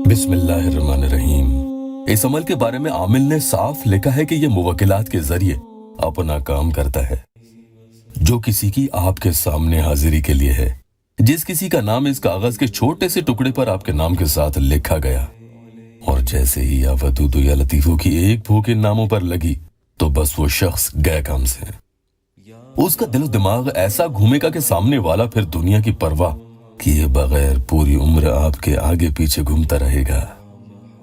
बिस्मिल्लाहिर्रहमानिर्रहीम। इस अमल के बारे में आमिल ने साफ लिखा है कि यह मुवक्किलात के जरिए अपना काम करता है जो किसी की आपके सामने हाजिरी के लिए है। जिस किसी का नाम इस कागज के छोटे से टुकड़े पर आपके नाम के साथ लिखा गया और जैसे ही या वदूदु या लतीफों की एक फूंक इन नामों पर लगी तो बस वो शख्स गए काम से। उसका दिलो दिमाग ऐसा घूमेगा कि सामने वाला फिर दुनिया की परवाह किए बगैर पूरी उम्र आपके आगे पीछे घूमता रहेगा।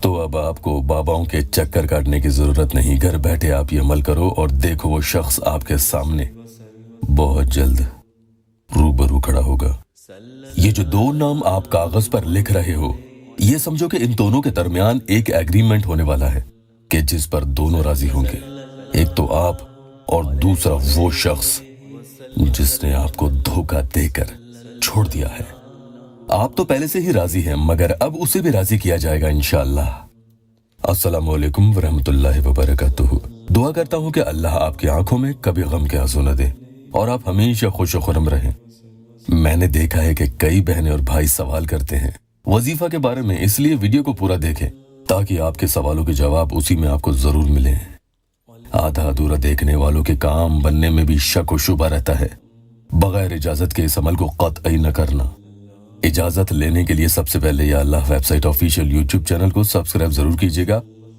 तो अब आपको बाबाओं के चक्कर काटने की जरूरत नहीं। घर बैठे आप ये अमल करो और देखो वो शख्स आपके सामने बहुत जल्द रूबरू खड़ा होगा। ये जो दो नाम आप कागज पर लिख रहे हो, ये समझो कि इन दोनों के दरमियान एक एग्रीमेंट होने वाला है कि जिस पर दोनों राजी होंगे। एक तो आप और दूसरा वो शख्स जिसने आपको धोखा देकर छोड़ दिया है। आप तो पहले से ही राजी हैं, मगर अब उसे भी राजी किया जाएगा इंशाअल्लाह। अस्सलामु अलैकुम वरहमतुल्लाहि वबरकातुहू। दुआ करता हूँ कि अल्लाह आपकी आंखों में कभी गम के आंसू न दे और आप हमेशा खुश व खुर्रम रहें। मैंने देखा है कि कई बहनें और भाई सवाल करते हैं वजीफा के बारे में, इसलिए वीडियो को पूरा देखें ताकि आपके सवालों के जवाब उसी में आपको जरूर मिले। आधा अधूरा देखने वालों के काम बनने में भी शक व शुबा रहता है। बगैर इजाजत के इस अमल को कतई न करना। इजाजत लेने के लिए सबसे पहले या अल्लाह वेबसाइट ऑफिशियल यूट्यूब चैनल को सब्सक्राइब जरूर कीजिएगा।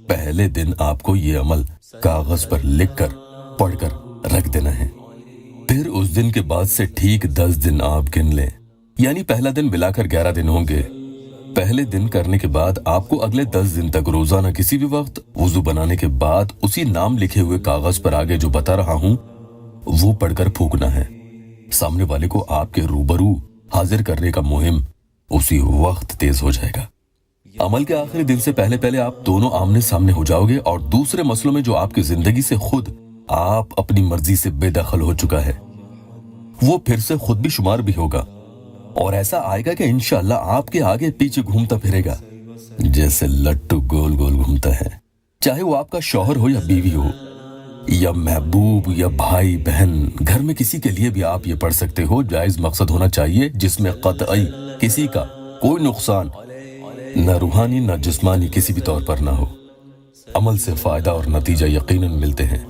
पहले दिन आपको ये अमल कागज पर लिखकर पढ़कर रख देना है। फिर उस दिन के बाद से ठीक 10 दिन आप गिन लें, यानी पहला दिन मिलाकर 11 दिन होंगे। पहले दिन करने के बाद आपको अगले 10 दिन तक रोजाना किसी भी वक्त वुजू बनाने के बाद उसी नाम लिखे हुए कागज पर आगे जो बता रहा हूं वो पढ़कर फूंकना है। सामने वाले को आपके रूबरू हाजिर करने का मुहिम उसी वक्त तेज हो जाएगा। अमल के आखिरी दिन से पहले पहले आप दोनों आमने सामने हो जाओगे और दूसरे मसलों में जो आपकी जिंदगी से खुद आप अपनी मर्जी से बेदखल हो चुका है वो फिर से खुद भी शुमार भी होगा और ऐसा आएगा कि इंशाअल्लाह आपके आगे पीछे घूमता फिरेगा जैसे लट्टू गोल गोल घूमता है। चाहे वो आपका शौहर हो या बीवी हो या महबूब या भाई बहन, घर में किसी के लिए भी आप ये पढ़ सकते हो। जायज मकसद होना चाहिए जिसमें कतई किसी का कोई नुकसान न रूहानी न जिस्मानी किसी भी तौर पर ना हो। अमल से फायदा और नतीजा यकीनन मिलते हैं।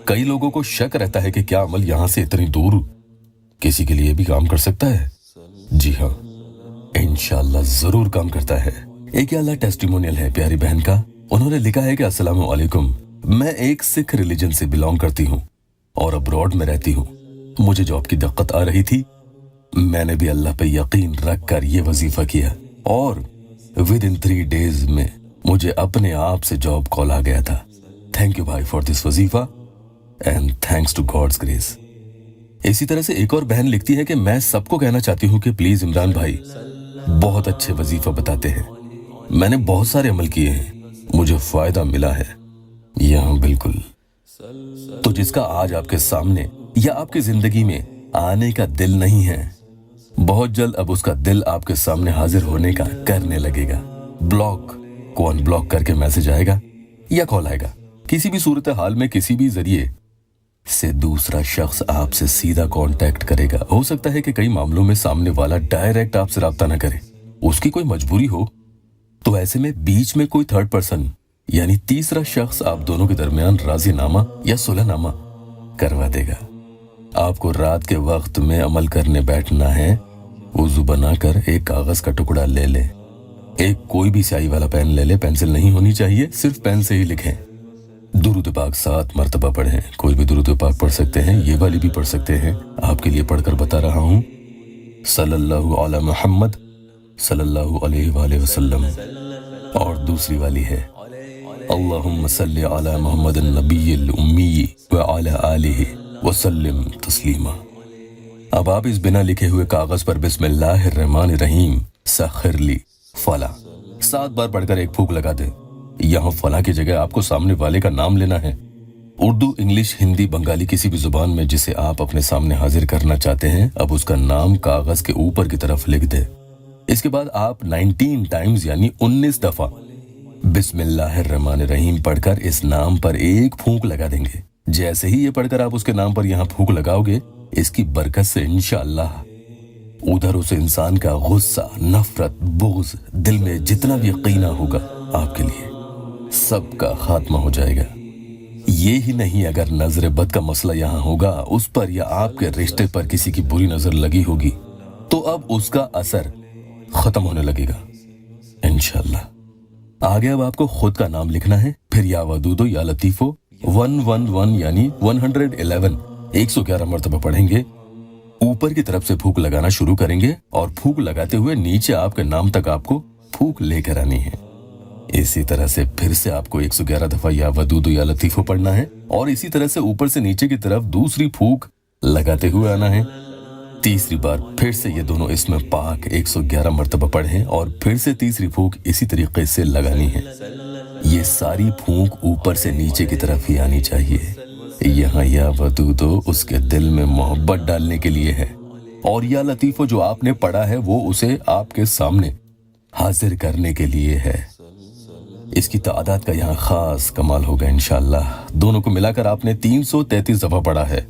कई लोगों को शक रहता है कि क्या अमल यहां से इतनी दूर किसी के लिए भी काम कर सकता है। जी हाँ, इंशाअल्लाह जरूर काम करता है। एक अल्लाह टेस्टिमोनियल है प्यारी बहन का। उन्होंने लिखा है कि अस्सलामु अलैकुम, मैं एक सिख रिलीजन से बिलोंग करती हूँ और अब्रॉड में रहती हूँ। मुझे जॉब की दिक्कत आ रही थी। मैंने भी अल्लाह पे यकीन रख कर ये वजीफा किया और विद इन 3 डेज में मुझे अपने आप से जॉब कॉल आ गया था। थैंक यू भाई फॉर दिस वजीफा and thanks to God's grace. इसी तरह से एक और बहन लिखती है कि मैं सबको कहना चाहती हूँ कि प्लीज इमरान भाई बहुत अच्छे वजीफा बताते हैं। मैंने बहुत सारे अमल किए हैं, मुझे फायदा मिला है। यहाँ बिल्कुल। तो जिसका आज आपके सामने या आपकी जिंदगी में आने का दिल नहीं है, बहुत जल्द अब उसका दिल आपके सामने हाजिर होने का करने लगेगा। ब्लॉक को अनब्लॉक करके मैसेज आएगा या कॉल आएगा। किसी भी सूरत हाल में किसी भी जरिए से दूसरा शख्स आपसे सीधा कांटेक्ट करेगा। हो सकता है कि कई मामलों में सामने वाला डायरेक्ट आपसे राब्ता न करे, उसकी कोई मजबूरी हो, तो ऐसे में बीच में कोई थर्ड पर्सन यानी तीसरा शख्स आप दोनों के दरमियान राजीनामा या सुलहनामा करवा देगा। आपको रात के वक्त में अमल करने बैठना है। वुजू बनाकर एक कागज का टुकड़ा ले ले, एक कोई भी स्याही वाला पेन ले ले, पेंसिल नहीं होनी चाहिए, सिर्फ पेन से ही लिखें। दुरूद पाक 7 मर्तबा पढ़ें। कोई भी दुरूद पाक पढ़ सकते हैं, ये वाली भी पढ़ सकते हैं। आपके लिए पढ़कर बता रहा हूँ, सल्लल्लाहु अला मुहम्मद सल्लल्लाहु अलैहि वसल्लम। और दूसरी वाली है अल्लाहुम्मा सल्ली अला मुहम्मदिन नबिय्यिल उम्मी व अला आलिहि वसल्लिम तस्लीमा। अब आप इस बिना लिखे हुए कागज पर बिस्मिल्लाहिर्रहमानिर्रहीम सखिरली फला 7 बार पढ़कर एक फूंक लगा दे। यहाँ फला की जगह आपको सामने वाले का नाम लेना है। उर्दू, इंग्लिश, हिंदी, बंगाली किसी भी जुबान में जिसे आप अपने सामने हाजिर करना चाहते हैं, अब उसका नाम कागज के ऊपर की तरफ लिख दे। इसके बाद आप 19 टाइम्स यानी 19 दफा बिस्मिल्लाहिर्रहमानिर्रहीम पढ़कर इस नाम पर एक फूंक लगा देंगे। जैसे ही ये पढ़कर आप उसके नाम पर यहाँ फूंक लगाओगे, इसकी बरकत से इंशाअल्लाह उधर उस इंसान का गुस्सा, नफरत, बुग़्ज़, दिल में जितना भी कीना होगा आपके लिए, सबका खात्मा हो जाएगा। ये ही नहीं, अगर नजर बद का मसला यहाँ होगा, उस पर या आपके रिश्ते पर किसी की बुरी नजर लगी होगी, तो अब उसका असर खत्म होने लगेगा इंशाअल्लाह। आगे अब आपको खुद का नाम लिखना है, फिर या वदूदो या लतीफो 111 यानी 111 111 मरतबा पढ़ेंगे। ऊपर की तरफ से फूंक लगाना शुरू करेंगे और फूंक लगाते हुए नीचे आपके नाम तक आपको फूंक लेकर आनी है। इसी तरह से फिर से आपको 111 दफा या वदूदो या लतीफो पढ़ना है और इसी तरह से ऊपर से नीचे की तरफ दूसरी फूंक लगाते हुए आना है। तीसरी बार फिर से ये दोनों इसमें पाक 111 मरतबा पढ़ें और फिर से तीसरी फूंक इसी तरीके से लगानी है। ये सारी फूंक ऊपर से नीचे की तरफ ही आनी चाहिए। यहाँ या वदूदो उसके दिल में मोहब्बत डालने के लिए है और या लतीफो जो आपने पढ़ा है वो उसे आपके सामने हाजिर करने के लिए है। इसकी तादाद का यहाँ खास कमाल होगा इंशाअल्लाह। दोनों को मिलाकर आपने 333 दफा पढ़ा है,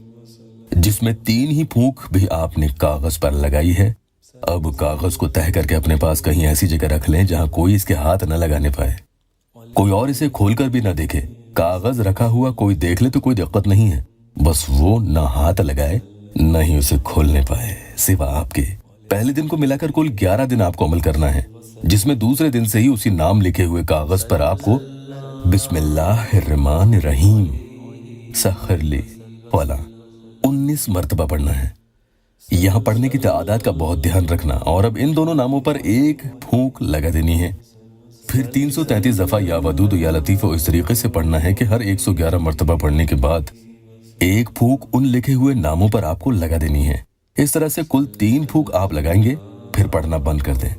जिसमें 3 ही फूंक भी आपने कागज पर लगाई है। अब कागज को तह करके अपने पास कहीं ऐसी जगह रख लें जहां कोई इसके हाथ न लगाने पाए, कोई और इसे खोलकर भी न देखे। कागज रखा हुआ कोई देख ले तो कोई दिक्कत नहीं है, बस वो न हाथ लगाए न ही उसे खोलने पाए सिवा आपके। पहले दिन को मिलाकर कुल 11 दिन आपको अमल करना है, जिसमें दूसरे दिन से ही उसी नाम लिखे हुए कागज पर आपको बिस्मिल्लाहिर्रहमानिर्रहीम सखरली वाला 19 मरतबा पढ़ना है। यहाँ पढ़ने की तादाद का बहुत ध्यान रखना और अब इन दोनों नामों पर एक फूंक लगा देनी है। फिर 333 दफा या वदूदो या लतीफो इस तरीके से पढ़ना है कि हर 111 मरतबा पढ़ने के बाद एक फूंक उन लिखे हुए नामों पर आपको लगा देनी है। इस तरह से कुल 3 फूंक आप लगाएंगे, फिर पढ़ना बंद कर दें।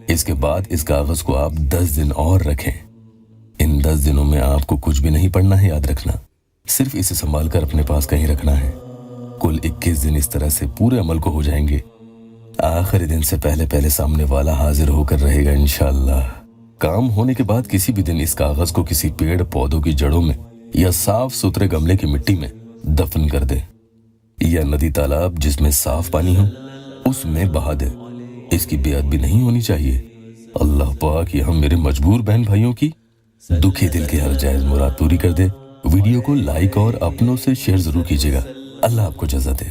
इसके बाद इस कागज को आप 10 दिन और रखें। इन 10 दिनों में आपको कुछ भी नहीं पढ़ना है, याद रखना, सिर्फ इसे संभाल कर अपने पास कहीं रखना है। कुल 21 दिन इस तरह से पूरे अमल को हो जाएंगे। आखिरी दिन से पहले पहले सामने वाला हाजिर होकर रहेगा इंशाअल्लाह। काम होने के बाद किसी भी दिन इस कागज को किसी पेड़ पौधों की जड़ों में या साफ सुथरे गमले की मिट्टी में दफन कर दे या नदी तालाब जिसमें साफ पानी हो उसमें बहा दे। इसकी बेअदबी नहीं होनी चाहिए। अल्लाह पाक यहाँ मेरे मजबूर बहन भाइयों की दुखी दिल की हर जायज मुराद पूरी कर दे। वीडियो को लाइक और अपनों से शेयर जरूर कीजिएगा। अल्लाह आपको जज़ा दे।